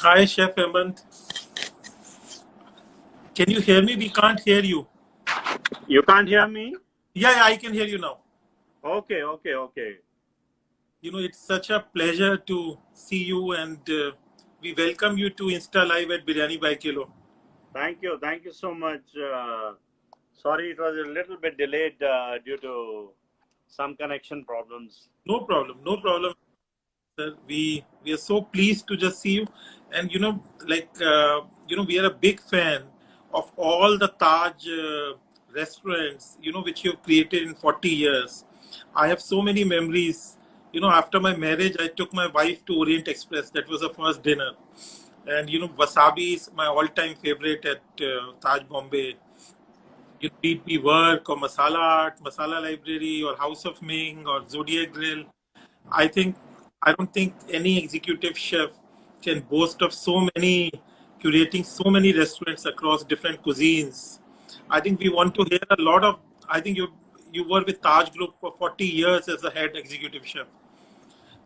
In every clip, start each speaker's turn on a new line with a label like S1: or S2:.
S1: Hi, Chef Hemant. Can you hear me? We can't hear you.
S2: You can't hear me?
S1: Yeah, I can hear you now.
S2: Okay.
S1: It's such a pleasure to see you, and we welcome you to Insta Live at Biryani by Kilo.
S2: Thank you so much. Sorry, it was a little bit delayed due to some connection problems.
S1: No problem, sir. We are so pleased to just see you, and we are a big fan of all the Taj restaurants, which you've created in 40 years. I have so many memories. After my marriage, I took my wife to Orient Express. That was the first dinner. And wasabi is my all-time favorite at Taj Bombay. We work or Masala Art, Masala Library, or House of Ming, or Zodiac Grill. I think I don't think any executive chef can boast of so many curating so many restaurants across different cuisines. I think we want to hear a lot of. I think you were with Taj Group for 40 years as a head executive chef.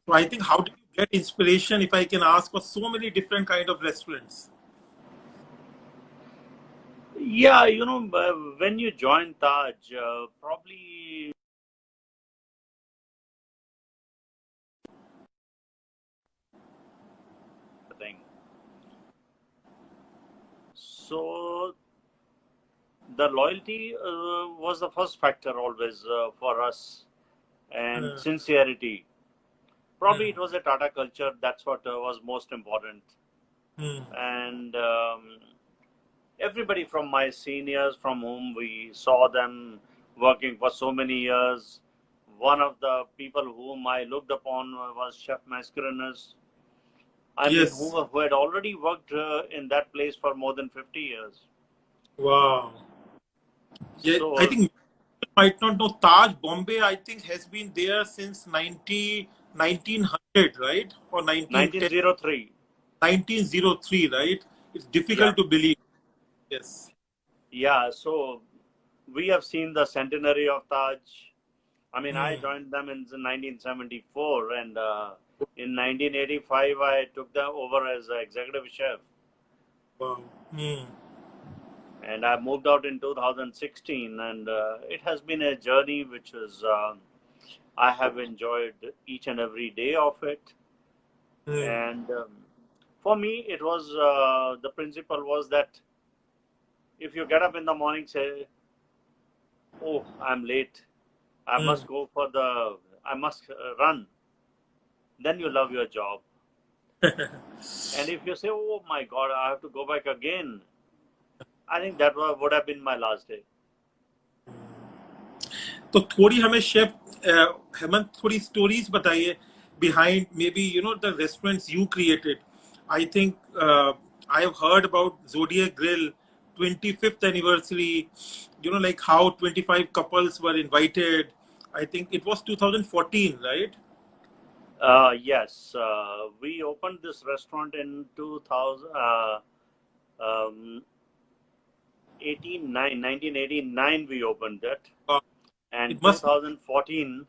S1: So I think how do you get inspiration, if I can ask, for so many different kind of restaurants?
S2: Yeah, when you join Taj, probably the thing. So the loyalty was the first factor always for us, and
S1: Uh,
S2: sincerity. Probably it
S1: hmm,
S2: was a Tata culture. That's what was most important,
S1: hmm.
S2: and everybody from my seniors from whom we saw them working for so many years. One of the people whom I looked upon was Chef Mascarenas. I mean,
S1: Yes.
S2: who had already worked in that place for more than 50 years.
S1: Wow. Yeah, I
S2: So,
S1: think you might not know Taj Bombay. I think has been there since 1900, right? Or 1910,
S2: 1903.
S1: 1903, right? It's
S2: Yeah,
S1: difficult to believe. Yes.
S2: yeah. So, we have seen the centenary of Taj. I mean, I
S1: Hmm.
S2: joined them in 1974, and in 1985, I took them over as executive chef.
S1: Wow. Hmm.
S2: And I moved out in 2016, and it has been a journey which is I have enjoyed each and every day of it.
S1: Hmm.
S2: And for me, it was the principle was that if you get up in the morning, say, "Oh, I'm late. I
S1: Hmm.
S2: must go for the, I must run," then you love your job. And if you say, "Oh my God, I have to go back again," I think that would have been my last day.
S1: तो थोड़ी हमें chef Hemant थोड़ी stories बताइए behind maybe the restaurants you created. I think I have heard about Zodiac Grill 25th anniversary, like how 25 couples were invited. I think it was 2014, right?
S2: Yes, we opened this restaurant in 2000, um, 1989 we opened it,
S1: uh, it
S2: and
S1: must be
S2: 2014,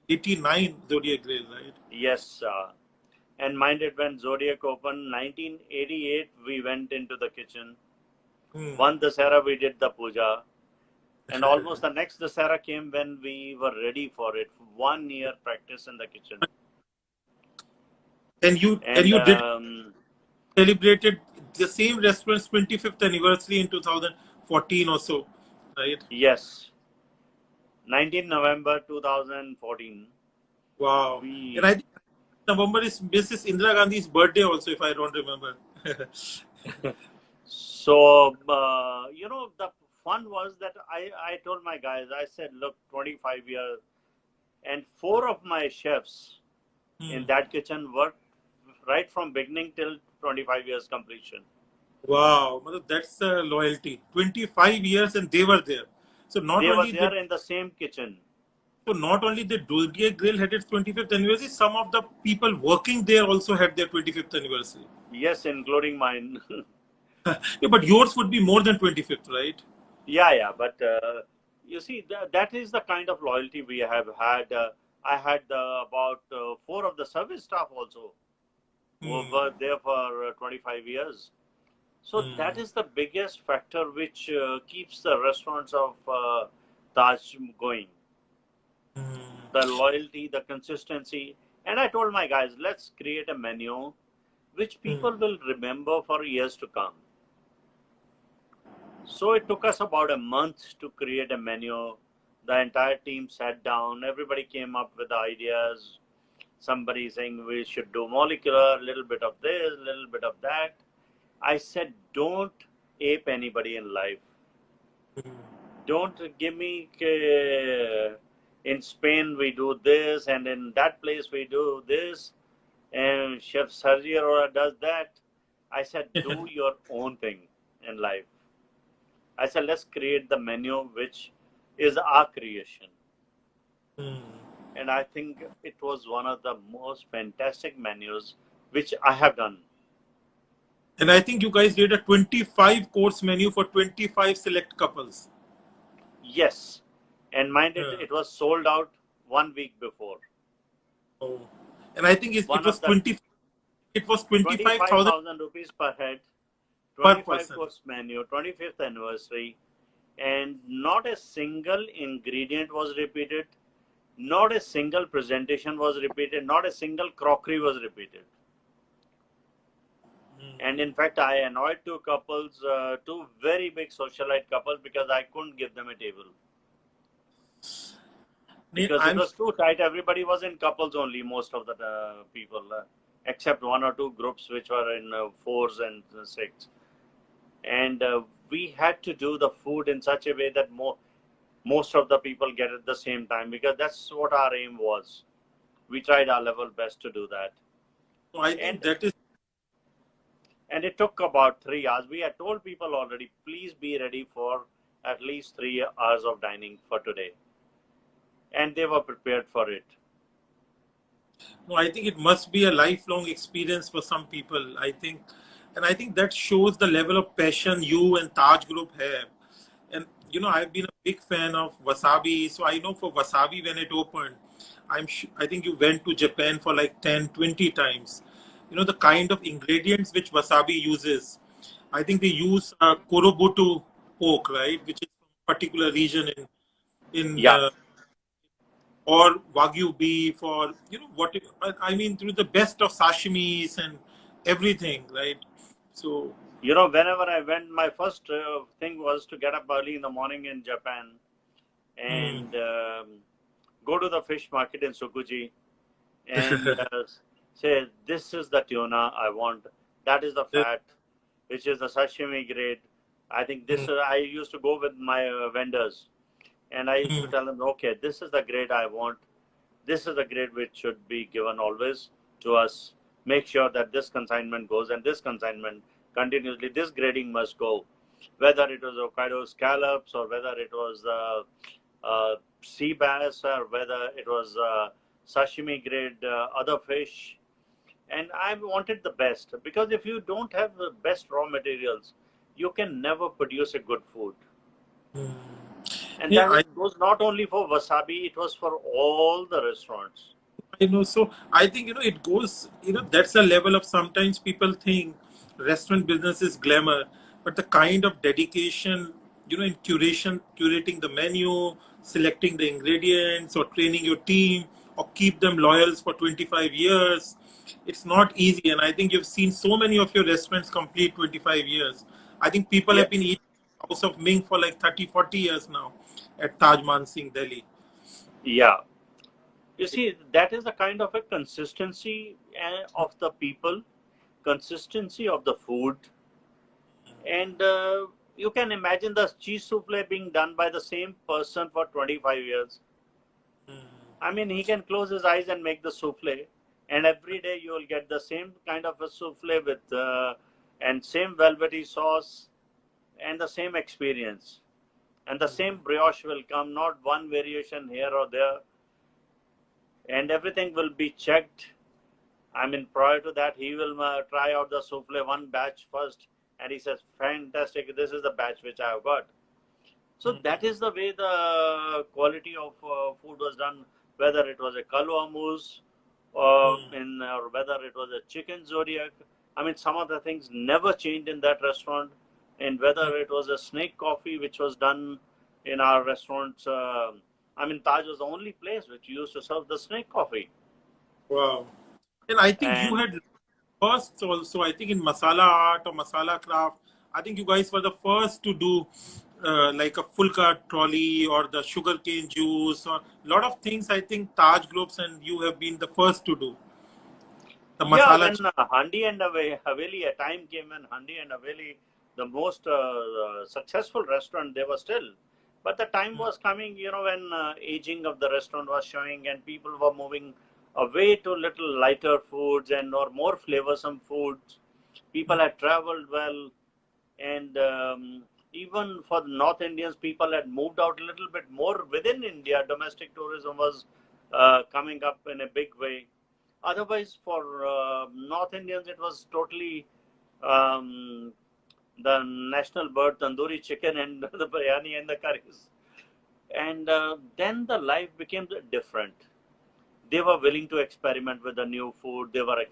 S1: 89 Zodiac Grill, right?
S2: yes, and mind it, when Zodiac opened 1988, we went into the kitchen.
S1: Hmm.
S2: One Dasara we did the puja, and almost the next Dasara came when we were ready for it. 1 year practice in the kitchen,
S1: And
S2: and
S1: you did celebrated the same restaurant's 25th anniversary in 2014 or so, right?
S2: yes, 19 November 2014.
S1: Wow. And
S2: We
S1: I think November is Mrs. Indira Gandhi's birthday also, if I don't remember.
S2: So, the fun was that I told my guys, I said, look, 25 years, and four of my chefs in
S1: Hmm.
S2: that kitchen worked right from beginning till 25 years completion.
S1: Wow. That's loyalty. 25 years and they were there. So not
S2: They were
S1: only did
S2: there in the same kitchen.
S1: so not only did Dulgia Grill had its 25th anniversary, some of the people working there also had their 25th anniversary.
S2: Yes, including mine.
S1: Yeah, but yours would be more than 25th, right?
S2: Yeah. But you see, that is the kind of loyalty we have had. I had about four of the service staff also. who
S1: Hmm.
S2: were there for 25 years. So that
S1: Hmm.
S2: is the biggest factor which keeps the restaurants of Taj going.
S1: Hmm.
S2: The loyalty, the consistency. And I told my guys, let's create a menu which
S1: Hmm.
S2: people will remember for years to come. So it took us about a month to create a menu. The entire team sat down, everybody came up with ideas. Somebody saying we should do molecular, a little bit of this, a little bit of that. I said, don't ape anybody in life. Don't give me in Spain we do this, and in that place we do this, and Chef Sergio does that. I said, do your own thing in life. I said, let's create the menu which is our creation.
S1: Hmm.
S2: And I think it was one of the most fantastic menus which I have done.
S1: And I think you guys did a 25 course menu for 25 select couples.
S2: Yes. And mind it,
S1: Yeah.
S2: it was sold out 1 week before.
S1: Oh. And I think
S2: One of the
S1: it was 25,000
S2: 25,000 rupees per head,
S1: per
S2: 25
S1: person.
S2: course menu, 25th anniversary, and not a single ingredient was repeated, not a single presentation was repeated, not a single crockery was repeated. And in fact, I annoyed two couples, two very big socialite couples, because I couldn't give them a table because it
S1: I'm
S2: was too tight. Everybody was in couples only, most of the people, except one or two groups which were in fours and six. And we had to do the food in such a way that most of the people get at the same time, because that's what our aim was. We tried our level best to do that.
S1: so I think
S2: And
S1: that is
S2: and it took about 3 hours. We had told people already, please be ready for at least 3 hours of dining for today. And they were prepared for it.
S1: no, I think it must be a lifelong experience for some people. I think, and I think that shows the level of passion you and Taj Group have. And I've been a big fan of wasabi, so I know for wasabi when it opened, I think you went to Japan for like 10, 20 times. The kind of ingredients which wasabi uses. I think they use korobutu pork, right, which is from a particular region in
S2: Yeah.
S1: or wagyu beef, or what I mean, through the best of sashimis and everything, right? So.
S2: Whenever I went, my first thing was to get up early in the morning in Japan
S1: Hmm.
S2: and go to the fish market in Sukuji and say, this is the tuna I want. That is the fat, which is the sashimi grade. I think
S1: Hmm.
S2: this, I used to go with my vendors and I used to
S1: Hmm.
S2: tell them, okay, this is the grade I want. This is the grade which should be given always to us. Make sure that this consignment goes and this consignment continuously. This grading must go. Whether it was Hokkaido scallops or whether it was sea bass or whether it was sashimi grade other fish. And I wanted the best, because if you don't have the best raw materials, you can never produce a good food.
S1: Hmm.
S2: And
S1: Yeah,
S2: that goes not only for wasabi, it was for all the restaurants.
S1: I know. So I think it goes. That's a level of, sometimes people think restaurant business is glamour, but the kind of dedication, in curating the menu, selecting the ingredients, or training your team, or keep them loyal for 25 years, it's not easy. And I think you've seen so many of your restaurants complete 25 years. I think people
S2: Yeah,
S1: have been eating House of Ming for like 30, 40 years now at Taj Mansingh, Delhi.
S2: yeah. You see, that is the kind of a consistency of the people, consistency of the food, and you can imagine the cheese souffle being done by the same person for 25 years. I mean, he can close his eyes and make the souffle, and every day you will get the same kind of a souffle with and same velvety sauce and the same experience, and the same brioche will come, not one variation here or there, and everything will be checked. I mean, prior to that, he will try out the souffle one batch first, and he says, "Fantastic! This is the batch which I have got." So that is the way the quality of food was done, whether it was a kalwa mousse or whether it was a chicken zodiac. I mean, some of the things never changed in that restaurant. And whether it was a snake coffee, which was done in our restaurants. I mean, Taj was the only place which used to serve the snake coffee.
S1: Wow. And I think you
S2: And
S1: had first also, I think in masala art or masala craft, I think you guys were the first to do like a full cut trolley or the sugarcane juice or a lot of things. I think Taj Groups and you have been the first to do the
S2: yeah,
S1: masala.
S2: when Handi and Haveli, a time came when Handi and Haveli, the most successful restaurant, they were still. But the time was coming, when aging of the restaurant was showing and people were moving away to little lighter foods and or more flavorsome foods. People had traveled well, and even for the North Indians, people had moved out a little bit more within India. Domestic tourism was coming up in a big way. Otherwise, for North Indians, it was totally um, the national bird, tandoori chicken, and the biryani and the curries. And then the life became different. They were willing to experiment with the new food. They were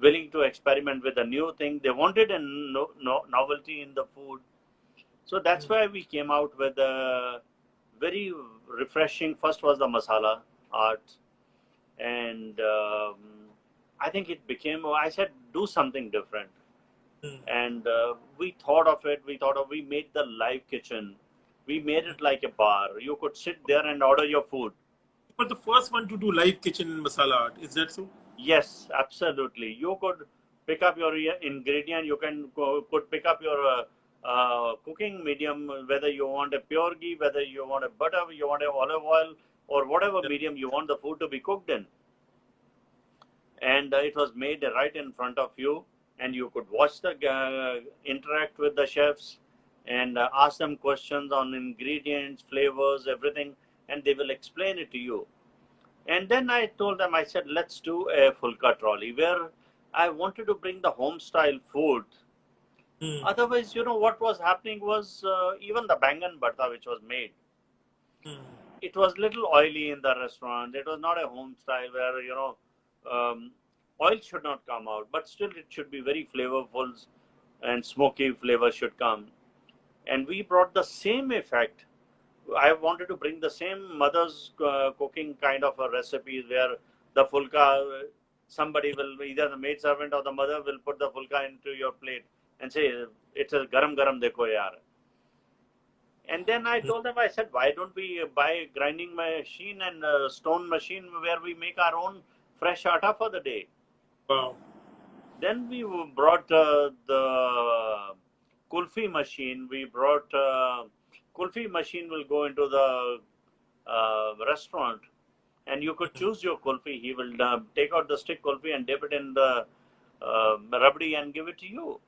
S2: willing to experiment with a new thing. They wanted a novelty in the food. So that's why we came out with a very refreshing. First was the masala art, and I think it became. I said, do something different, and we thought of it. We made the live kitchen. We made it like a bar. You could sit there and order your food.
S1: You were the first one to do live kitchen in masala art. Is that so?
S2: Yes, absolutely. You could pick up your ingredient. You could pick up your cooking medium, whether you want a pure ghee, whether you want a butter, you want a olive oil, or whatever
S1: Yeah.
S2: medium you want the food to be cooked in. And it was made right in front of you, and you could watch the interact with the chefs and ask them questions on ingredients, flavors, everything, and they will explain it to you. And then I told them, I said, let's do a fulka trolley where I wanted to bring the home style food.
S1: Hmm.
S2: Otherwise, what was happening was even the bangan bharta which was made,
S1: Hmm.
S2: it was little oily in the restaurant. It was not a home style where, um, oil should not come out, but still it should be very flavorful and smoky flavor should come. And we brought the same effect. I wanted to bring the same mother's cooking kind of a recipe where the fulka, somebody will, either the maid servant or the mother will put the fulka into your plate and say, it's a garam garam dekho yaar. And then I told them, I said, why don't we buy a grinding machine and a stone machine where we make our own fresh atta for the day?
S1: Wow.
S2: Then we brought the kulfi machine. We brought kulfi machine will go into the restaurant, and you could choose your kulfi. He will take out the stick kulfi and dip it in the rabdi and give it to you.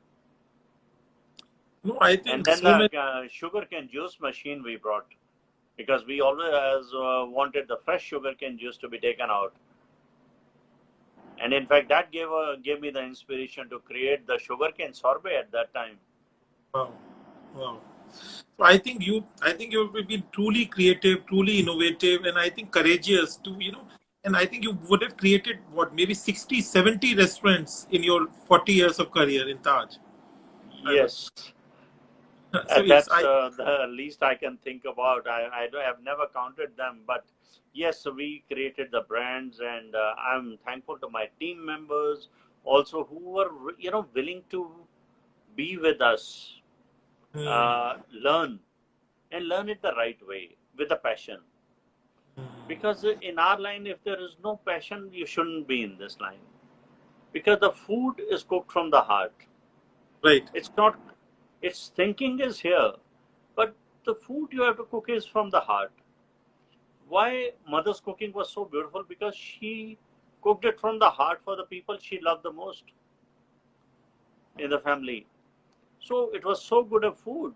S1: No, I
S2: And
S1: think
S2: then
S1: so
S2: the
S1: many.
S2: sugarcane juice machine we brought, because we always wanted the fresh sugarcane juice to be taken out. And in fact, that gave me the inspiration to create the sugarcane sorbet at that time.
S1: Wow. Wow. So I think you will be truly creative, truly innovative, and I think courageous to, and I think you would have created what, maybe 60, 70 restaurants in your 40 years of career in Taj. I would.
S2: Yes,
S1: So it's,
S2: that's the least I can think about. I have never counted them, but yes, we created the brands, and I'm thankful to my team members also who were willing to be with us,
S1: hmm,
S2: learn and learn it the right way with a passion. Because in our line, if there is no passion, you shouldn't be in this line. Because the food is cooked from the heart.
S1: right.
S2: It's not, its thinking is here, but the food you have to cook is from the heart. Why mother's cooking was so beautiful? Because she cooked it from the heart for the people she loved the most in the family. So it was so good a food,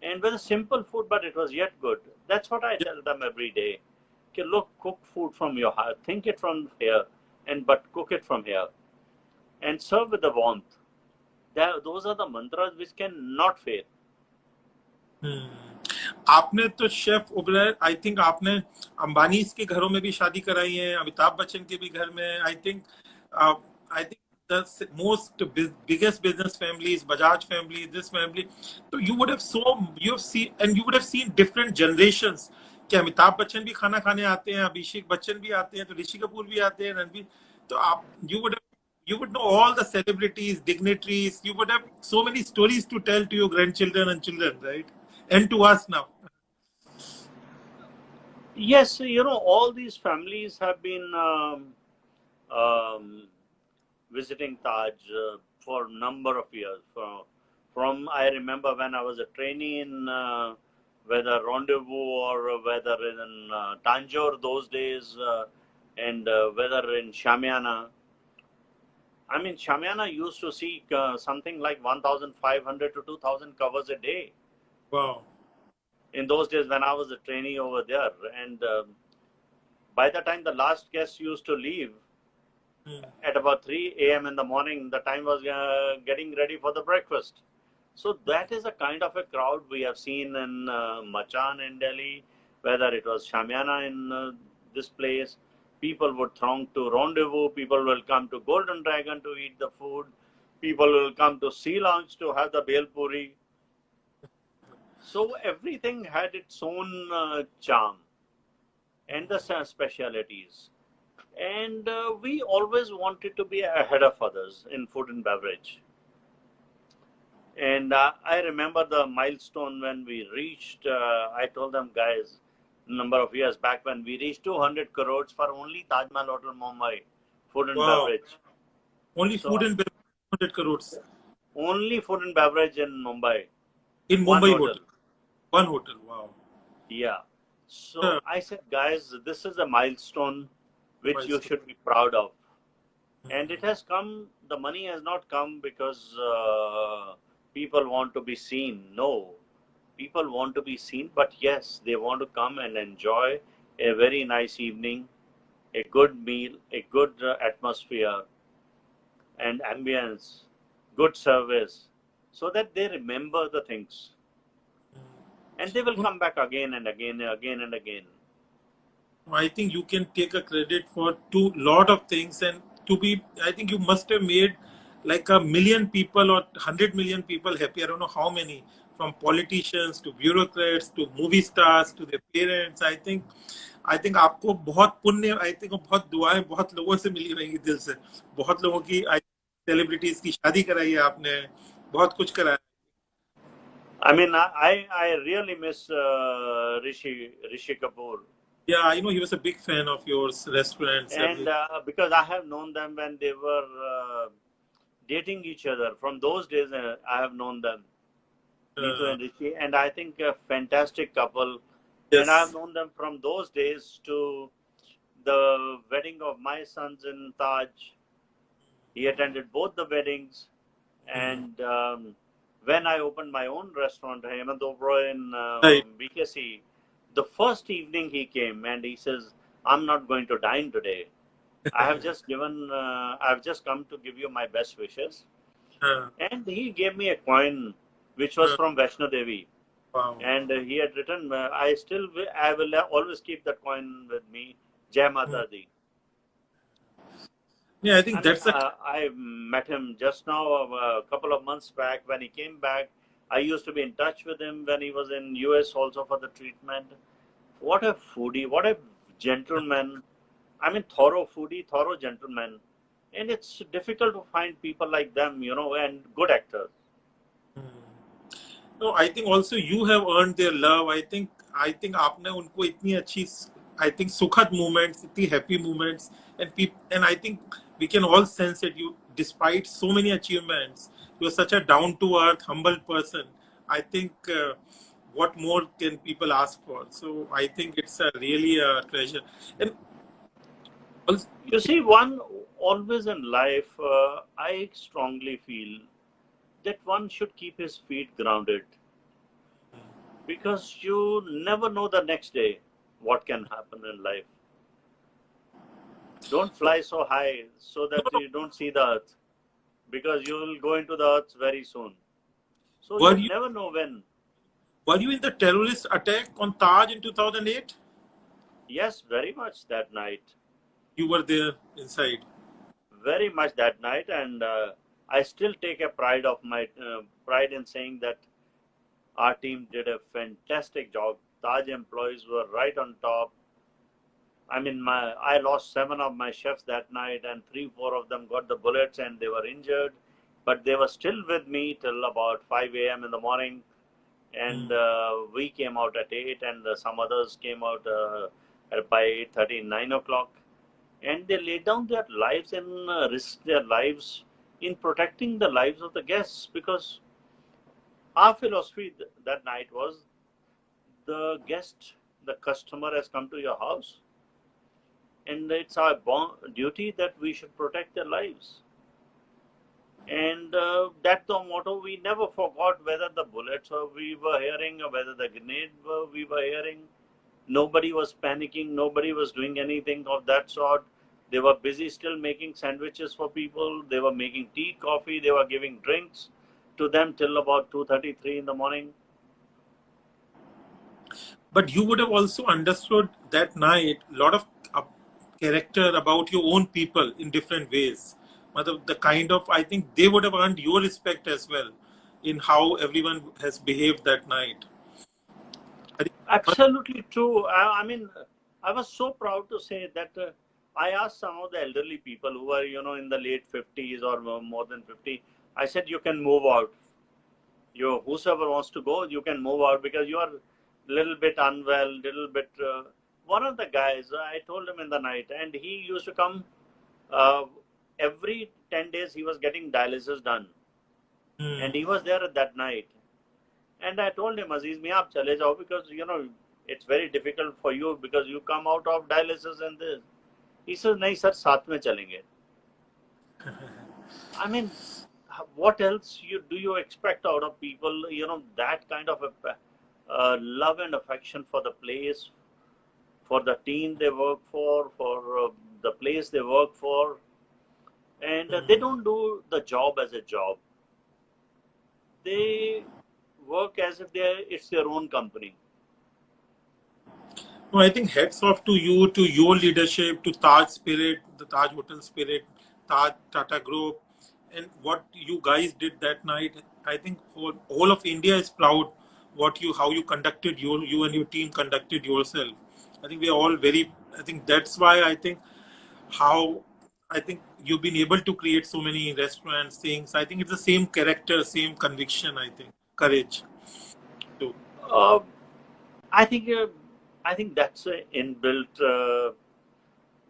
S2: and with a simple food, but it was yet good. That's what I
S1: Yeah.
S2: tell them every day. Okay, look, cook food from your heart. Think it from here, but cook it from here, and serve with the warmth. Those are the mantras which cannot fail.
S1: Hmm. आपने तो chef Oberoi, I think आपने अंबानी के घरों में भी शादी कराई है, अमिताभ बच्चन के भी घर में, I think the most biggest business families, Bajaj family, this family. So you have seen, and you would have seen different generations. कि अमिताभ बच्चन भी खाना खाने आते हैं, अभिषेक बच्चन भी आते हैं, तो ऋषि कपूर भी आते हैं, रणबीर. तो आप you would know all the celebrities, dignitaries. You would have so many stories to tell to your grandchildren and children, right? And to us now.
S2: Yes, all these families have been um, visiting Taj for a number of years. From I remember when I was a trainee in whether Rendezvous or whether in Tanjore those days, and whether in Shamiana. I mean, Shamiana used to see something like 1,500 to 2,000 covers a day.
S1: Wow.
S2: In those days when I was a trainee over there. And by the time the last guest used to leave, at about 3 a.m. in the morning, the time was getting ready for the breakfast. So that is a kind of a crowd we have seen in Machan in Delhi, whether it was Shamiana in this place. People would throng to Rendezvous. People will come to Golden Dragon to eat the food. People will come to Sea Lounge to have the Bhel Puri. So everything had its own charm and the specialities. And we always wanted to be ahead of others in food and beverage. And I remember the milestone when we reached, I told them, guys, a number of years back when we reached 200 crores for only Taj Mahal Hotel Mumbai, food and
S1: Wow.
S2: beverage.
S1: Only
S2: So,
S1: food and beverage, 100 crores.
S2: Only food and beverage in Mumbai.
S1: In
S2: One
S1: Mumbai
S2: hotel.
S1: hotel. One hotel. Wow.
S2: Yeah. So I said, guys, this is a milestone which you should be proud of. And it has come, the money has not come because people want to be seen. No. People want to be seen, but yes, they want to come and enjoy a very nice evening, a good meal, a good atmosphere and ambience, good service, so that they remember the things. And they will come back again and again and again and again.
S1: I think you can take a credit for lot of things, and I think you must have made like 1 million people or 100 million people happy. I don't know how many, from politicians to bureaucrats to movie stars to their parents. I think आपको बहुत पुण्य, I think बहुत दुआएं बहुत लोगों से मिली रहेंगी दिल से. बहुत लोगों की सेलिब्रिटीज की शादी कराई है आपने, बहुत कुछ कराया.
S2: I mean, I really miss Rishi Kapoor.
S1: Yeah, I know he was a big fan of yours, restaurants,
S2: And because I have known them when they were dating each other. From those days, I have known them, Neetu and Rishi, and I think a fantastic couple.
S1: Yes.
S2: And I have known them from those days to the wedding of my sons in Taj. He attended both the weddings, and when I opened my own restaurant, Hemant Oberoi in BKC, the first evening he came and he says, "I'm not going to dine today. I have just I've just come to give you my best wishes." And he gave me a coin, which was from Vaishno Devi.
S1: Wow.
S2: And he had written, I will always keep that coin with me, Jai Mata Di.
S1: Yeah, I think
S2: I met him just now, a couple of months back. When he came back, I used to be in touch with him when he was in US also for the treatment. What a foodie, what a gentleman. I mean, thorough foodie, thorough gentleman. And it's difficult to find people like them, and good actors.
S1: No, I think also you have earned their love. I think आपने उनको इतनी अच्छी, I think सुखद moments, इतनी happy moments, and I think we can all sense that you, despite so many achievements, you are such a down-to-earth, humble person. I think what more can people ask for? So I think it's really a treasure. And also,
S2: you see, one always in life, I strongly feel that one should keep his feet grounded, because you never know the next day what can happen in life. Don't fly so high so that you don't see the earth, because you will go into the earth very soon. So you never know when.
S1: Were you in the terrorist attack on Taj in 2008?
S2: Yes, very much that night.
S1: You were there inside.
S2: Very much that night, and I still take a pride in saying that our team did a fantastic job. Taj employees were right on top. I mean, I lost 7 of my chefs that night, and 3, 4 of them got the bullets and they were injured, but they were still with me till about 5 a.m. in the morning, and
S1: Mm.
S2: we came out at 8, and some others came out by 8:30, 9 o'clock, and they laid down their lives and risked their lives in protecting the lives of the guests, because our philosophy that night was the guest, the customer has come to your house, and it's our duty that we should protect their lives. And that's the motto. We never forgot, whether the bullets we were hearing or whether the grenade we were hearing. Nobody was panicking. Nobody was doing anything of that sort. They were busy still making sandwiches for people. They were making tea, coffee. They were giving drinks to them till about 2:33 in the morning.
S1: But you would have also understood that night a lot of character about your own people in different ways. The kind of, I think they would have earned your respect as well in how everyone has behaved that night. I think,
S2: Absolutely true. I mean, I was so proud to say that I asked some of the elderly people who were, in the late 50s or more than 50. I said, you can move out. Whosoever wants to go, you can move out because you are a little bit unwell, little bit. One of the guys, I told him in the night, and he used to come uh, every 10 days. He was getting dialysis done,
S1: hmm.
S2: and he was there at that night. And I told him, Aziz, me aap chale jao, because it's very difficult for you because you come out of dialysis and this. He says, nahi sir, saath mein chalenge. I mean, what else do you expect out of people? That kind of a love and affection for the place, for the team they work for the place they work for, and they don't do the job as a job. They work as if it's their own company.
S1: No, I think hats off to you, to your leadership, to Taj Spirit, the Taj Hotel Spirit, Taj Tata Group, and what you guys did that night. I think whole of India is proud how you conducted you and your team conducted yourself. I think we are all very. I think that's why how I think you've been able to create so many restaurants, things. I think it's the same character, same conviction. I think courage too.
S2: Uh, I think uh, I think that's inbuilt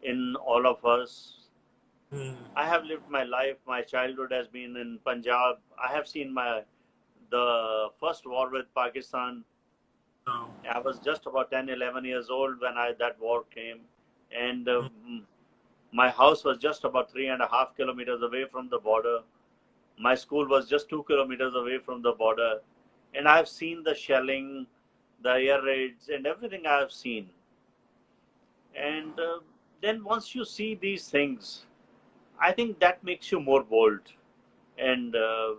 S2: in all of us.
S1: Hmm.
S2: I have lived my life. My childhood has been in Punjab. I have seen the first war with Pakistan.
S1: No.
S2: I was just about 10, 11 years old when that war came, and
S1: Hmm.
S2: my house was just about 3.5 kilometers away from the border. My school was just 2 kilometers away from the border, and I've seen the shelling, the air raids, and everything I have seen. And then once you see these things, I think that makes you more bold and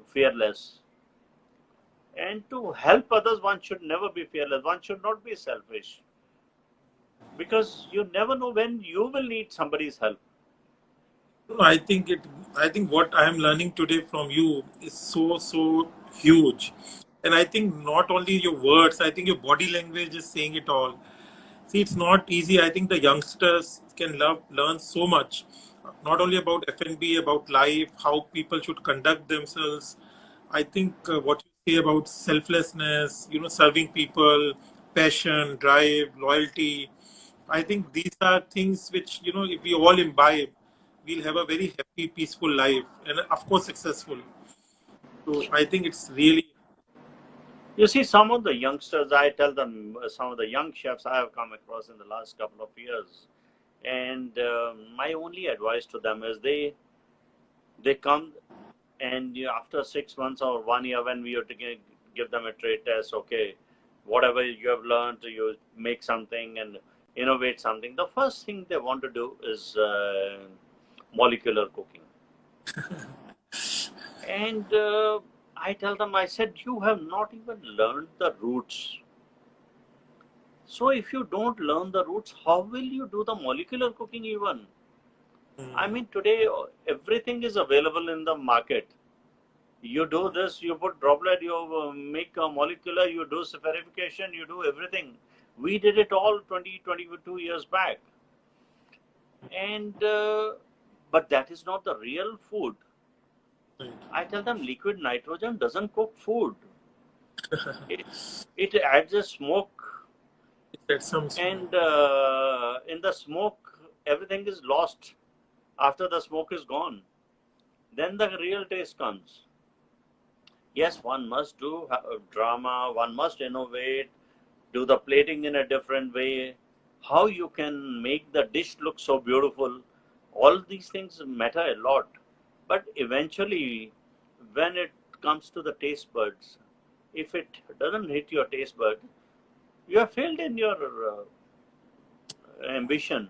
S2: fearless. And to help others, one should never be fearless. One should not be selfish because you never know when you will need somebody's help.
S1: No, I think it. I think what I am learning today from you is so huge, and I think not only your words. I think your body language is saying it all. See, it's not easy. I think the youngsters can learn so much, not only about F&B, about life, how people should conduct themselves. I think what you say about selflessness, serving people, passion, drive, loyalty. I think these are things which, if we all imbibe, we'll have a very happy, peaceful life and, of course, successful. So I think it's really.
S2: You see, some of the youngsters, I tell them, some of the young chefs I have come across in the last couple of years, and my only advice to them is they come, and after 6 months or 1 year, when we have to give them a trade test, okay, whatever you have learned, you make something and innovate something. The first thing they want to do is molecular cooking, and I tell them, I said, you have not even learned the roots. So if you don't learn the roots, how will you do the molecular cooking even? I mean, today everything is available in the market. You do this, you put droplet, you make a molecular, you do spherification, you do everything. We did it all 20, 22 years back. And but that is not the real food.
S1: Right.
S2: I tell them liquid nitrogen doesn't cook food. It, it adds a smoke,
S1: That's some
S2: and in the smoke, everything is lost. After the smoke is gone, then the real taste comes. Yes, one must do drama, one must innovate, do the plating in a different way, how you can make the dish look so beautiful. All these things matter a lot. But eventually, when it comes to the taste buds, if it doesn't hit your taste bud, you have failed in your ambition.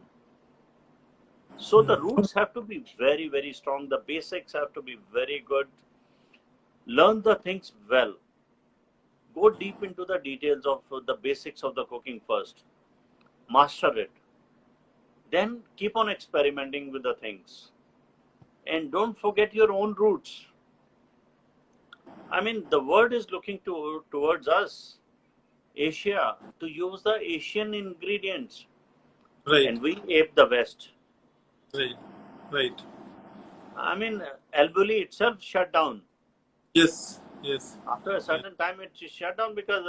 S2: So the roots have to be very, very strong. The basics have to be very good. Learn the things well. Go deep into the details of the basics of the cooking first. Master it. Then keep on experimenting with the things. And don't forget your own roots. I mean, the world is looking towards us, Asia, to use the Asian ingredients.
S1: right,
S2: And we ape the West.
S1: right, right.
S2: I mean, Albuli itself shut down.
S1: Yes, yes,
S2: After a
S1: yes.
S2: certain time, it shut down because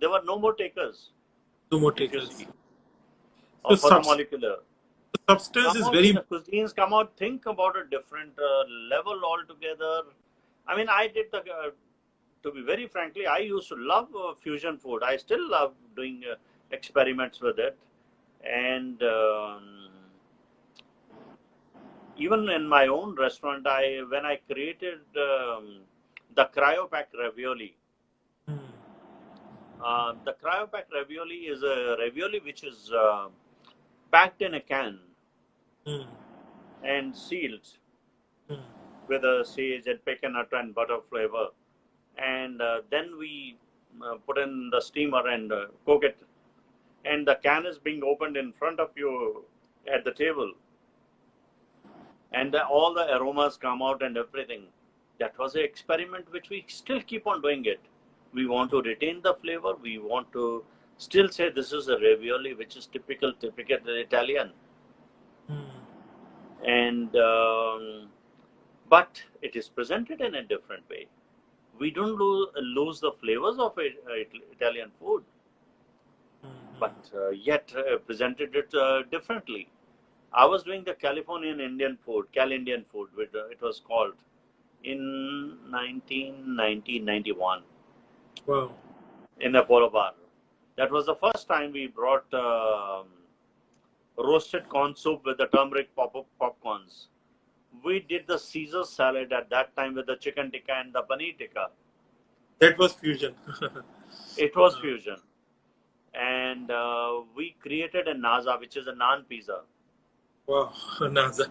S2: there were no more takers,
S1: No more
S2: if you
S1: takers.
S2: see,
S1: So
S2: for the molecular.
S1: substance
S2: Come
S1: is
S2: out,
S1: very
S2: the cuisines come out, think about a different level altogether. I mean, I did the, to be very frankly, I used to love fusion food. I still love doing experiments with it. And even in my own restaurant, when I created the cryopack ravioli. The cryopack ravioli is a ravioli which is packed in a can
S1: mm,
S2: and sealed
S1: mm,
S2: with a sage and pecanut and butter flavor. And then we put in the steamer and cook it. And the can is being opened in front of you at the table. And all the aromas come out and everything. That was an experiment which we still keep on doing it. We want to retain the flavor. We want to still say this is a ravioli which is typical Italian.
S1: mm.
S2: And but it is presented in a different way. We don't lose the flavors of Italian food, but yet presented it differently. I was doing the Californian Indian food, Cal Indian food, which it was called, in 1991
S1: Wow.
S2: in the Polo Bar. That was the first time we brought roasted corn soup with the turmeric popcorns. We did the Caesar salad at that time with the chicken tikka and the paneer tikka.
S1: That was fusion.
S2: It was fusion. And we created a naza, which is a naan pizza.
S1: Wow, NASA.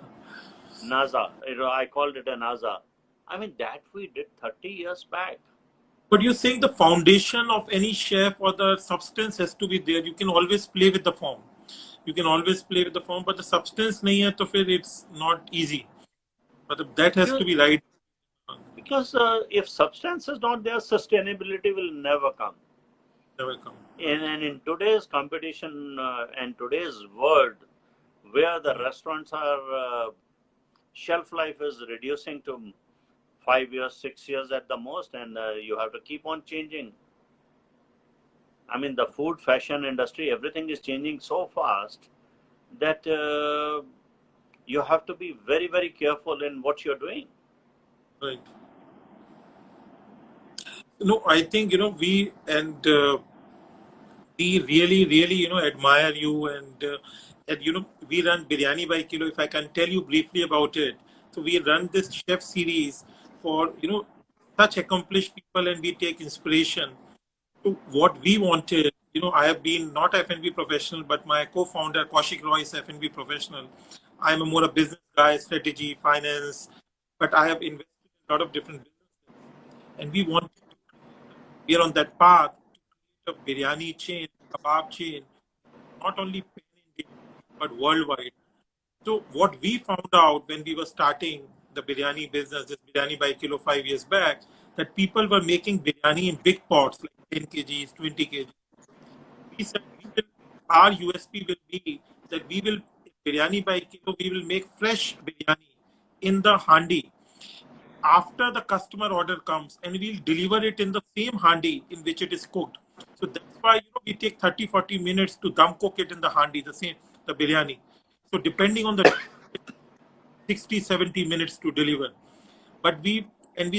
S2: Naza. I called it a naza. I mean, that we did 30 years back.
S1: But you're saying the foundation of any chef or the substance has to be there. You can always play with the form. You can always play with the form, but the substance nahi hai, to फिर it's not easy. But that has to
S2: Because,
S1: be right.
S2: because if substance is not there, sustainability will never come.
S1: Never come.
S2: And in today's competition and today's world, where the restaurants are, shelf life is reducing to 5 years, 6 years at the most, and you have to keep on changing. I mean, the food, fashion industry, everything is changing so fast that you have to be very, very careful in what you're doing.
S1: Right. No, I think we and we really, really admire you and we run Biryani by Kilo. If I can tell you briefly about it, so we run this chef series for such accomplished people, and we take inspiration. So what we wanted, I have been not F&B professional, but my co-founder Kaushik Roy is F&B professional. I'm a more a business guy, strategy, finance, but I have invested in a lot of different businesses. and we are on that path to create a biryani chain, kebab chain, not only pan-India but worldwide. So what we found out when we were starting the biryani business, this biryani by kilo 5 years back, that people were making biryani in big pots like 10 kgs, 20 kgs. We said our USP will be that we will biryani by kilo, we will make fresh biryani in the handi after the customer order comes, and we'll deliver it in the same handi in which it is cooked. So that's why we take 30-40 minutes to dum cook it in the handi, the biryani. So depending on the 60-70 minutes to deliver. But we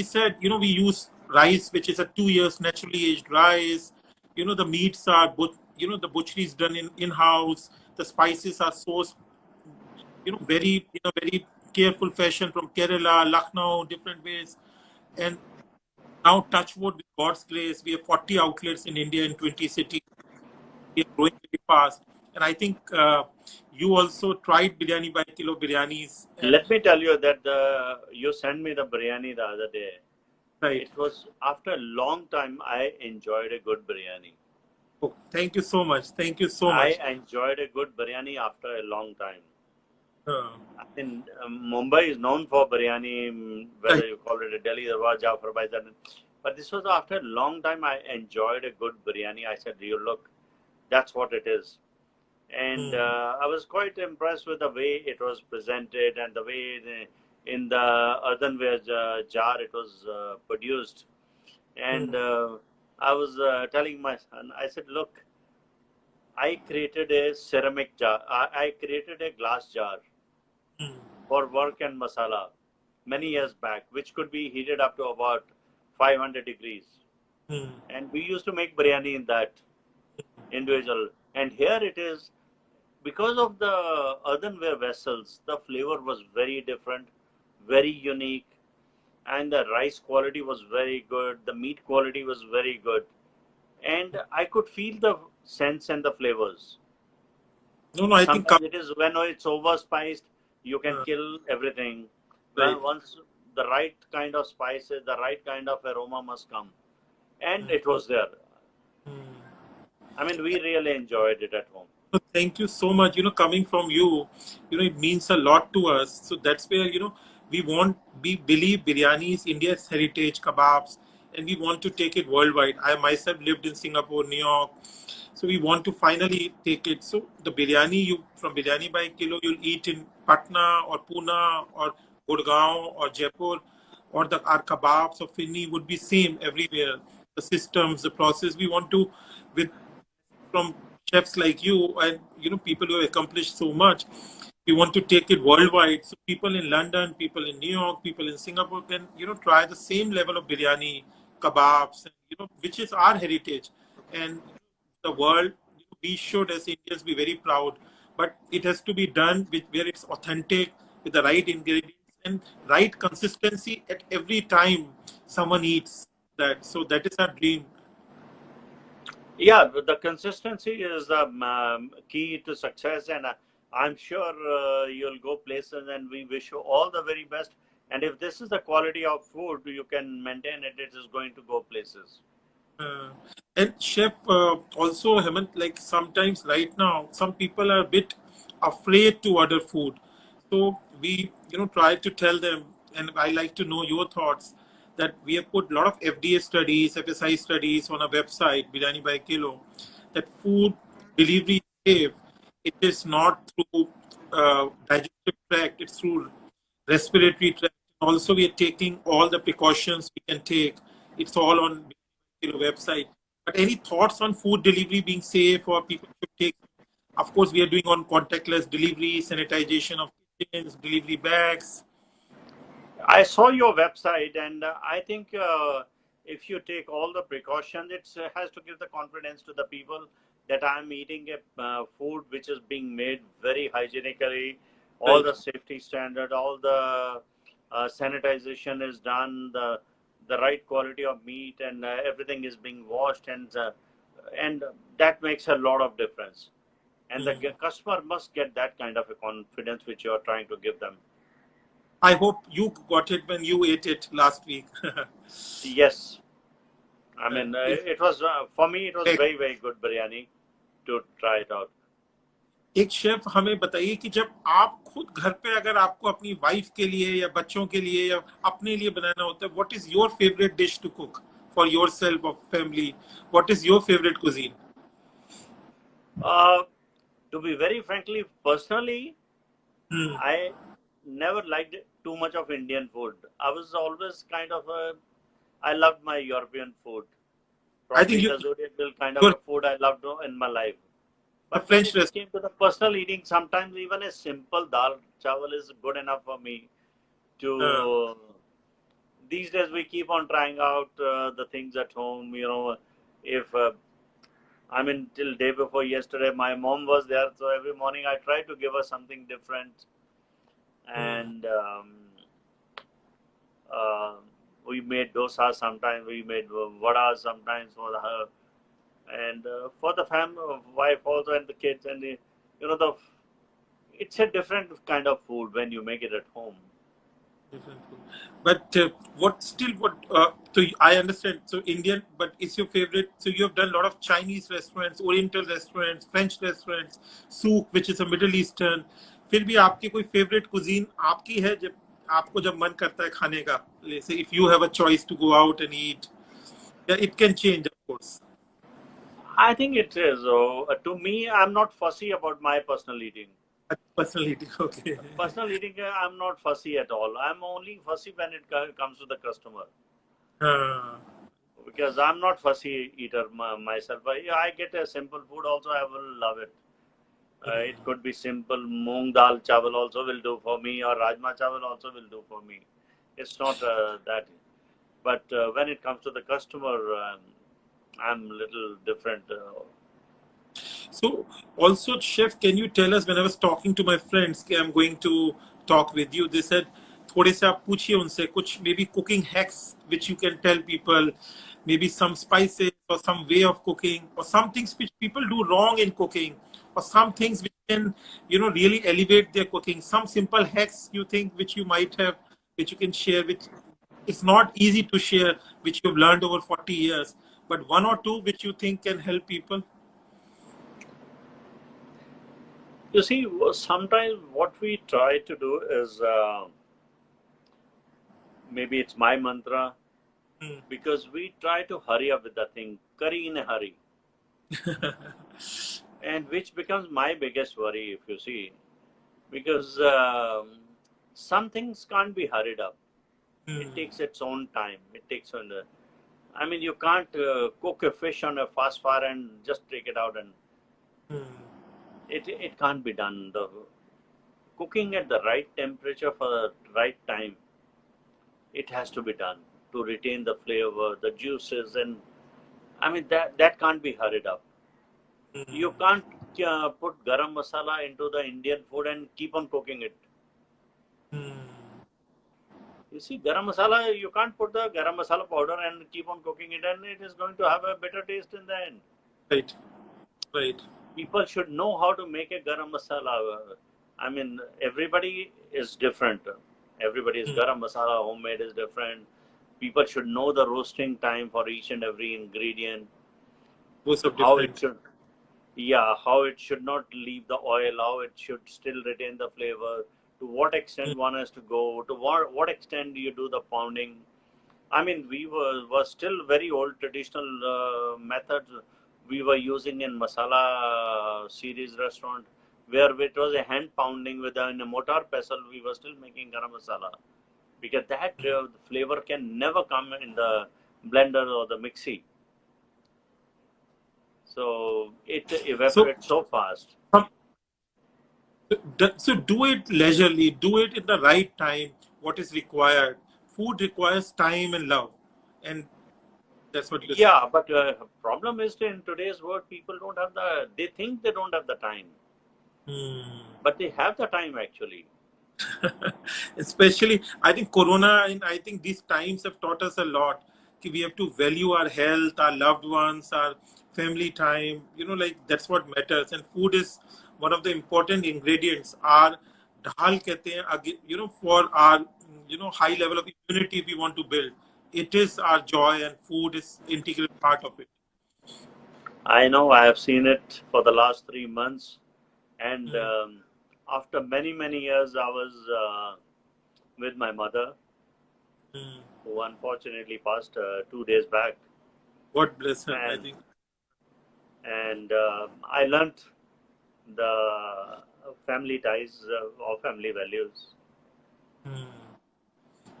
S1: said, we use rice, which is a 2 years naturally aged rice. The meats are the butchery is done in-house. The spices are sourced, very, very careful fashion from Kerala, Lucknow, different ways. And now, touch wood, with God's grace, we have 40 outlets in India in 20 cities. We are growing very fast. And I think you also tried biryani by kilo biryanis. And
S2: Let me tell you that you sent me the biryani the other day.
S1: right.
S2: It was after a long time I enjoyed a good biryani.
S1: Oh, thank you so much. Thank you so much.
S2: I enjoyed a good biryani after a long time.
S1: Uh,
S2: In Mumbai is known for biryani, whether
S1: right.
S2: you call it a Delhi or Jafar by that. But this was after a long time I enjoyed a good biryani. I said, you look, that's what it is. And I was quite impressed with the way it was presented and the way in the earthenware jar it was produced. And I was telling my son, I said, look, I created a ceramic jar. I created a glass jar for work and masala many years back, which could be heated up to about 500 degrees. And we used to make biryani in that individual. And here it is, because of the earthenware vessels, the flavor was very different, very unique, and the rice quality was very good. The meat quality was very good, and I could feel the sense and the flavors.
S1: No, I think
S2: Sometimes it is when it's overspiced, you can
S1: uh,
S2: kill everything.
S1: right.
S2: When once the right kind of spices, the right kind of aroma must come, and it was there. I mean, we really enjoyed it at home.
S1: So thank you so much. Coming from you, it means a lot to us. So that's where, we believe biryani is India's heritage, kebabs, and we want to take it worldwide. I myself lived in Singapore, New York. So we want to finally take it. So the biryani, from biryani by kilo, you'll eat in Patna or Pune or Gurgaon or Jaipur, or our kebabs or finni would be same everywhere. The systems, the process, we want to, with from chefs like you and people who have accomplished so much, we want to take it worldwide, so people in London, people in New York, people in Singapore can try the same level of biryani, kebabs, and, which is our heritage. And the world, we should as Indians be very proud, but it has to be done with where it's authentic, with the right ingredients and right consistency at every time someone eats that. So that is our dream.
S2: Yeah, the consistency is the key to success, and I'm sure you'll go places. And we wish you all the very best. And if this is the quality of food you can maintain it, it is going to go places.
S1: Uh, and chef, also Hemant, like sometimes right now, some people are a bit afraid to order food. So we, try to tell them, and I like to know your thoughts, that we have put a lot of FDA studies, FSI studies on our website, Biryani by Kilo, that food delivery is safe. It is not through digestive tract, it's through respiratory tract. Also, we are taking all the precautions we can take. It's all on website. But any thoughts on food delivery being safe or people should take? Of course, we are doing on contactless delivery, sanitization of kitchens, delivery bags.
S2: I saw your website, and I think if you take all the precautions, it has to give the confidence to the people that I'm eating a food which is being made very hygienically. All
S1: Right.
S2: the safety standard, all the sanitization is done, the right quality of meat, and everything is being washed, and that makes a lot of difference. And the
S1: Mm.
S2: customer must get that kind of a confidence which you are trying to give them.
S1: I hope you got it when you ate it last week.
S2: Yes. I mean, it was for me. It was very, very good biryani to try it out.
S1: एक chef हमें बताइए कि जब आप खुद घर पे अगर आपको अपनी वाइफ के लिए या बच्चों के लिए या अपने लिए बनाना होता है, what is your favourite dish to cook for yourself और family? What is your favourite cuisine?
S2: To be very frankly, personally,
S1: Hmm.
S2: I never liked too much of Indian food. I was always kind of a. I loved my European food.
S1: I think
S2: Probably
S1: you,
S2: the zodiacal kind of
S1: you're
S2: a food I loved in my life.
S1: a
S2: But when
S1: French
S2: it
S1: restaurant.
S2: came to the personal eating, sometimes even a simple dal chawal is good enough for me
S1: Uh,
S2: to. These days we keep on trying out the things at home. You know, if I mean, till day before yesterday, my mom was there, so every morning I try to give her something different,
S1: hmm.
S2: and uh, we made dosa sometimes, we made vada sometimes for her, and for the family, wife also, and the kids, and you know, it's a different kind of food when you make it at home.
S1: Different food. But what still what so I understand, so Indian, but is your favorite, so you have done a lot of Chinese restaurants, Oriental restaurants, French restaurants, souk which is a Middle Eastern, फिर भी आपकी कोई favorite cuisine आपकी है जब आपको जब मन करता है खाने का? Let's say if you have a choice to go out and eat, yeah, it can change of course.
S2: I think it is. To me, I'm not fussy about my personal eating.
S1: Personally, okay.
S2: Personal eating, I'm not fussy at all. I'm only fussy when it comes to the customer.
S1: Uh,
S2: Because I'm not fussy eater myself. I get a simple food also, I will love it. It could be simple moong dal chawal also will do for me, or rajma chawal also will do for me. It's not that. But when it comes to the customer, I'm little different.
S1: So, also, chef, can you tell us? When I was talking to my friends, कि I'm going to talk with you, they said, थोड़े से आप पूछिए उनसे कुछ maybe cooking hacks which you can tell people, maybe some spices or some way of cooking, or some things which people do wrong in cooking, or some things which can, really elevate their cooking. Some simple hacks you think which you might have, which you can share, which it's not easy to share, which you've learned over 40 years, but one or two which you think can help people.
S2: You see, sometimes what we try to do is maybe it's my mantra,
S1: Hmm.
S2: because we try to hurry up with the thing, curry in a hurry, and which becomes my biggest worry, if you see, because some things can't be hurried up. It
S1: Hmm.
S2: takes its own time. It takes on the. I mean, you can't cook a fish on a fast fire and just take it out, and
S1: Hmm.
S2: it can't be done. The cooking at the right temperature for the right time, it has to be done to retain the flavor, the juices, and I mean that can't be hurried up. You
S1: Hmm.
S2: can't put garam masala into the Indian food and keep on cooking it.
S1: Hmm.
S2: You see, garam masala, you can't put the garam masala powder and keep on cooking it, and it is going to have a better taste in the end.
S1: Right. Right.
S2: People should know how to make a garam masala. I mean, everybody is different. Everybody's
S1: Hmm.
S2: garam masala homemade is different. People should know the roasting time for each and every ingredient,
S1: Both of
S2: how it
S1: different.
S2: should, yeah, how it should not leave the oil, how it should still retain the flavor, to what
S1: Hmm.
S2: extent one has to go, to what extent do you do the pounding. I mean, we were still very old traditional methods we were using in masala series restaurant, where it was a hand pounding with in a mortar pestle. We were still making garam masala, because that flavor can never come in the blender or the mixie. So it
S1: So,
S2: evaporates so fast.
S1: um, so do it leisurely, do it in the right time, what is required. Food requires time and love. And that's what you're saying.
S2: Yeah, but problem is in today's world, people don't have the. They think they don't have the time,
S1: Hmm.
S2: but they have the time actually.
S1: Especially, I think Corona and I think these times have taught us a lot. We have to value our health, our loved ones, our family time. Like that's what matters. And food is one of the important ingredients. Our dhal कहते हैं, for our high level of immunity we want to build. it is our joy, and food is integral part of it.
S2: I know, I have seen it for the last 3 months, and
S1: Mm.
S2: after many, many years, I was with my mother,
S1: Mm.
S2: who unfortunately passed 2 days back.
S1: God bless her. I
S2: And
S1: think.
S2: I learnt the family ties or family values.
S1: Hmm.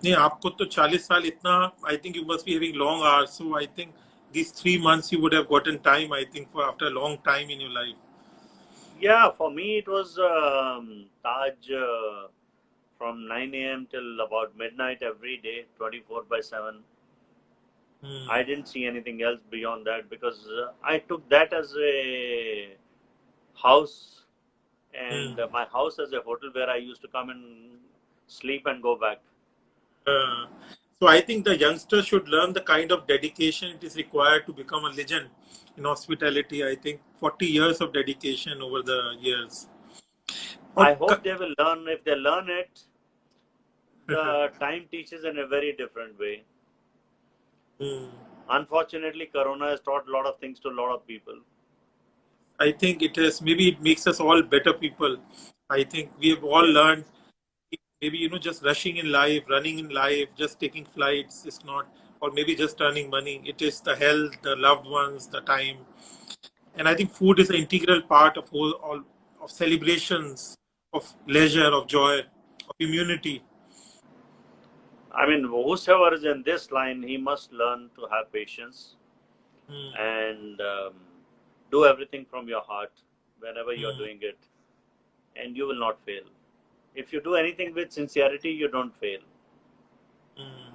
S1: नहीं आपको तो 40 साल इतना I think you must be having long hours. So I think these 3 months you would have gotten time. I think for after a long time in your life.
S2: Yeah, for me it was Taj from 9 a.m. till about midnight every day, 24 by 7. I
S1: Hmm.
S2: didn't see anything else beyond that because I took that as a house and
S1: Hmm.
S2: my house as a hotel where I used to come and sleep and go back.
S1: Uh, so I think the youngsters should learn the kind of dedication it is required to become a legend in hospitality. I think 40 years of dedication over the years.
S2: I
S1: Or,
S2: hope they will learn. If they learn it, the time teaches in a very different way.
S1: Hmm.
S2: Unfortunately, Corona has taught a lot of things to a lot of people.
S1: I think it has, maybe it makes us all better people. I think we have all
S2: Yes.
S1: learned, maybe just rushing in life, running in life, just taking flights is not, or maybe just earning money. It is the health, the loved ones, the time. And I think food is an integral part of all of celebrations, of leisure, of joy, of immunity.
S2: I mean, whosoever is in this line, he must learn to have patience
S1: Hmm.
S2: and do everything from your heart whenever you're
S1: Hmm.
S2: doing it, and you will not fail. If you do anything with sincerity, you don't fail.
S1: Hmm.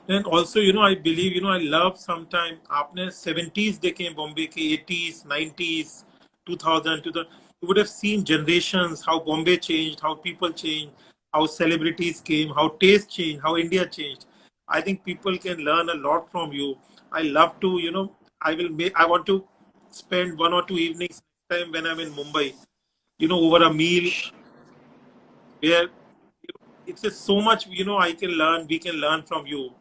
S1: And also, I believe, I love sometime आपने 70s देखे Bombay के 80s, 90s, 2000 to the you would have seen generations how Bombay changed, how people changed, how celebrities came, how taste changed, how India changed. I think people can learn a lot from you. I love to, I want to spend 1 or 2 evenings next time when I'm in Mumbai, over a meal where it's just so much I can learn, we can learn from you,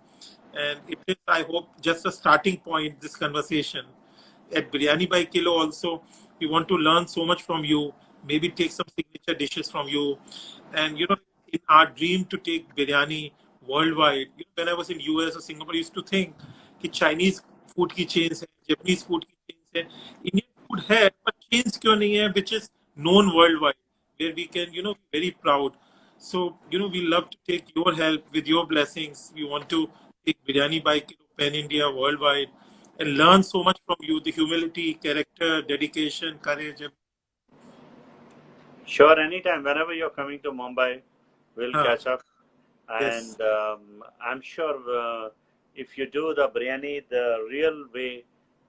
S1: and it is, I hope, just a starting point, this conversation. At Biryani by Kilo also, we want to learn so much from you, maybe take some signature dishes from you, and in our dream to take biryani worldwide. When I was in US or Singapore, I used to think कि Chinese food की chains है, Japanese food की chains है, Indian food है, but chains क्यों नहीं है, which is known worldwide, where we can be very proud. So, we love to take your help with your blessings. We want to take Biryani by Kilo Pan India worldwide and learn so much from you, the humility, character, dedication, courage.
S2: Sure, anytime, whenever you're coming to Mumbai, we'll
S1: Ah,
S2: catch up.
S1: yes.
S2: And I'm sure if you do the biryani the real way,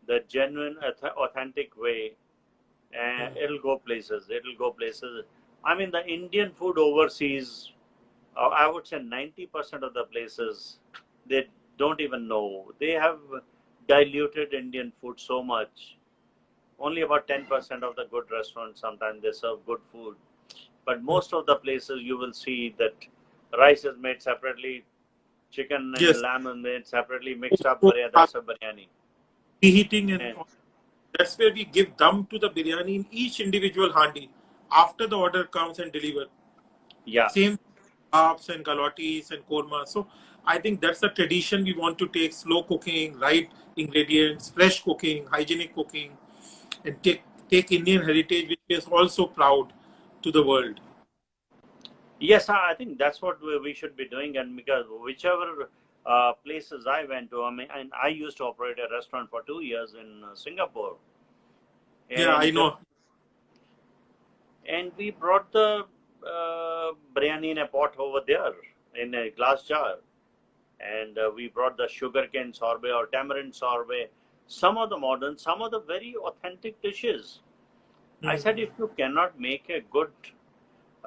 S2: the genuine, authentic way,
S1: Hmm.
S2: it'll go places. It'll go places. I mean, the Indian food overseas, I would say 90% of the places, they don't even know. They have diluted Indian food so much. Only about 10% of the good restaurants sometimes they serve good food. But
S1: Hmm.
S2: most of the places you will see that rice is made separately, chicken and
S1: Yes.
S2: lamb is made separately, mixed up.
S1: So,
S2: That's a biryani.
S1: reheating, and
S2: And
S1: that's where we give dum to the biryani in each individual handi after the order comes and delivered.
S2: yeah,
S1: Same ups and galotis and korma. So I think that's a tradition we want to take: slow cooking, right ingredients, fresh cooking, hygienic cooking, and take Indian heritage, which is also proud to the world.
S2: yes, I think that's what we should be doing. And because whichever places I went to, I mean, and I used to operate a restaurant for 2 years in Singapore,
S1: Yeah, I
S2: and
S1: know.
S2: we brought the biryani in a pot over there in a glass jar, and we brought the sugarcane sorbet or tamarind sorbet, some of the modern, some of the very authentic dishes. I said,
S1: Hmm.
S2: if you cannot make a good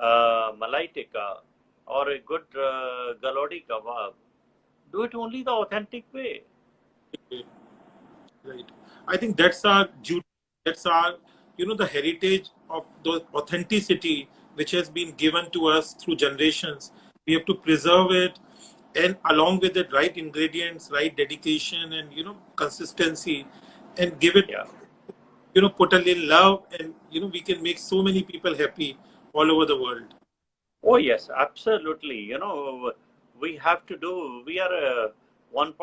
S2: malai tikka or a good galodi kebab, do it only the authentic way.
S1: Right. I think that's our duty. That's our, the heritage of the authenticity which has been given to us through generations. We have to preserve it, and along with it, right ingredients, right dedication, and consistency, and give it,
S2: Yeah.
S1: put a little love, and we can make so many people happy all over the world.
S2: Oh yes, absolutely. We have to do. We are 1.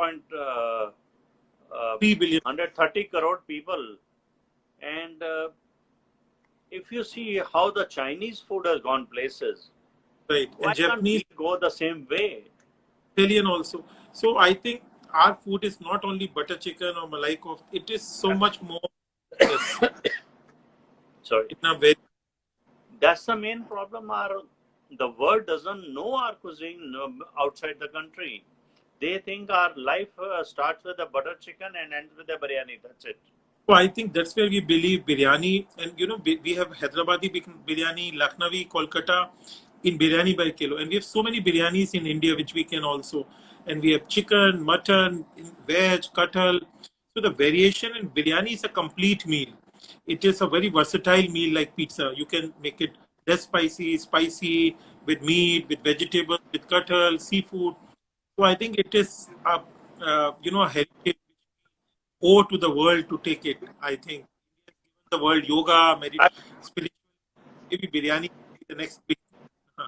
S1: 3 billion,
S2: 130 crore people, and if you see how the Chinese food has gone places,
S1: right, and
S2: why can't
S1: Japanese,
S2: we go the same way?
S1: Italian also. So I think our food is not only butter chicken or malai kof, it is so
S2: Abs-
S1: much more than this.
S2: Sorry,
S1: In a very
S2: that's the main problem. The world doesn't know our cuisine outside the country. They think our life starts with a butter chicken and ends with a biryani. That's it.
S1: So I think that's where we believe biryani, and we have Hyderabadi biryani, Lucknowi, Kolkata in biryani by kilo, and we have so many biryanis in India which we can also, and we have chicken, mutton, veg, kathal. So the variation in biryani is a complete meal. It is a very versatile meal like pizza. You can make it less spicy, spicy with meat, with vegetables, with kathal, seafood. So I think it is a heritage owe to the world to take it. I think the world yoga,
S2: I,
S1: spiritual, maybe biryani will be the next big. Uh,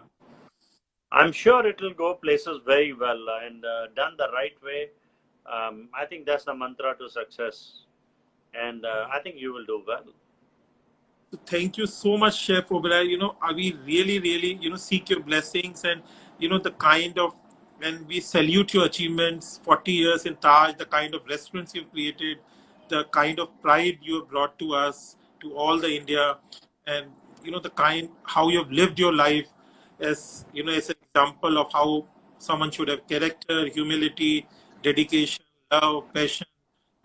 S2: I'm sure it will go places very well and done the right way. I think that's the mantra to success, and I think you will do well.
S1: So thank you so much, Chef Oberoi. We really, really, seek your blessings and, the kind of, and we salute your achievements, 40 years in Taj, the kind of restaurants you've created, the kind of pride you have brought to us, to all the India, and, the kind, how you've lived your life as, as an example of how someone should have character, humility, dedication, love, passion.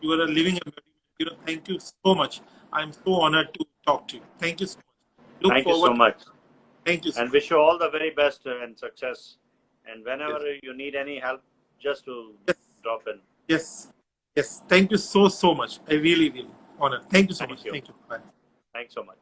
S1: You are a living embodiment. Thank you so much. I'm so honored to talk to you. Thank you so much. Look
S2: Thank you so
S1: forward.
S2: much,
S1: Thank you so
S2: and
S1: much.
S2: wish you all the very best and success. And whenever
S1: Yes.
S2: you need any help, just to
S1: Yes.
S2: drop in.
S1: Yes. Yes. Thank you so, so much. I really, really honored. Thank you so much.
S2: Thank you.
S1: Thank you. Bye.
S2: Thanks so much.